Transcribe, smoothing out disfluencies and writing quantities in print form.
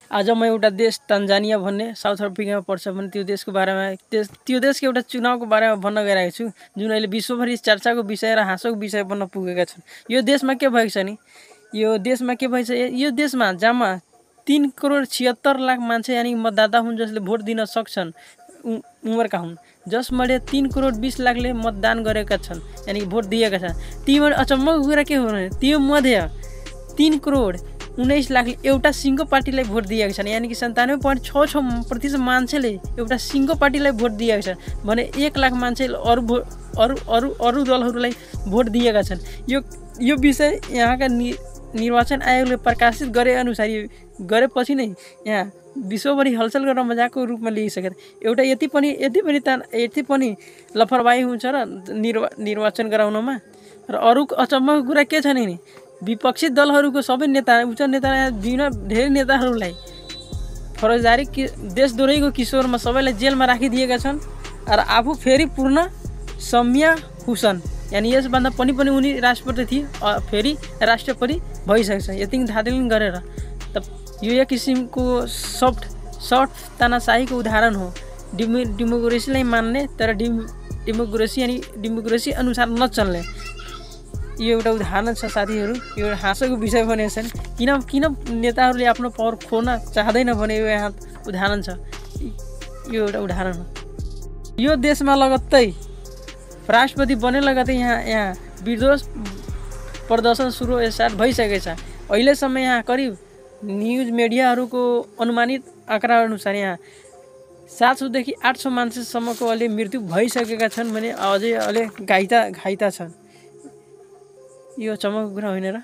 आज म एउटा देश तन्जानिया भन्ने साउथ अफ्रिकामा पर्छ भने त्यो देशको बारेमा त्यो देशको एउटा चुनावको बारेमा भन्न गइरहेको छु जुन अहिले विश्वभरि चर्चाको विषय र हाँसोको विषय बन्न पुगेका छन्। यो देशमा के भएको छ नि, यो देशमा के भएछ, यो देशमा जम्मा 3,76,00,000 मान्छे यानि मतदाता हुन् जसले भोट दिन सक्छन्, उमेरका हुन्, जसमध्ये 3,20,00,000ले मतदान गरेका छन् यानि भोट दिएका छन्। तीबाट अचम्मको कुरा के हो भने त्यो मध्ये 3,19,00,000ले एउटा सिङ्गो पार्टीलाई भोट दिएका छन्, यानि कि 97.66% मान्छेले एउटा सिङ्गो पार्टीलाई भोट दिएका छन् भने 1,00,000 मान्छेले अरू दलहरूलाई भोट दिएका छन्। यो विषय यहाँका निर्वाचन आयोगले प्रकाशित गरे अनुसार गरेपछि नै यहाँ विश्वभरि हलचल गर्न मजाको रूपमा लिइसकेर एउटा यति पनि लापरवाही हुन्छ र निर्वाचन गराउनमा। र अरू अचम्मको कुरा के छ नि, विपक्षी दलहरूको सबै नेता उच्च नेता धेरै नेताहरूलाई फौजदारी देशद्रोहीको किशोरमा सबैलाई जेलमा राखिदिएका छन् र आफू फेरि पूर्ण सम्या हुसन यानि यसभन्दा पनि उनी राष्ट्रपति थिए फेरि राष्ट्रपति भइसकेको छ। यति धादिङ गरेर त यो एक किसिमको सफ्ट तानाशाहीको उदाहरण हो। डेमोक्रेसीलाई मान्ने तर डेमोक्रेसी अनुसार नचल्ने यो एउटा उदाहरण छ साथीहरू। यो हाँसोको विषय भनेको छ किन नेताहरूले आफ्नो पावर खोल्न चाहँदैन भने यो यहाँ उदाहरण छ। यो एउटा उदाहरण हो। यो देशमा लगत्तै राष्ट्रपति बने लगतै यहाँ विरोध प्रदर्शन सुरु स्टार्ट भइसकेको छ। अहिलेसम्म यहाँ करिब न्युज मिडियाहरूको अनुमानित आँकडा अनुसार यहाँ 700 देखि 800 मान्छेसम्मको अहिले मृत्यु भइसकेका छन् भने अझै घाइता छन्। यो चमकको कुरा होइन र।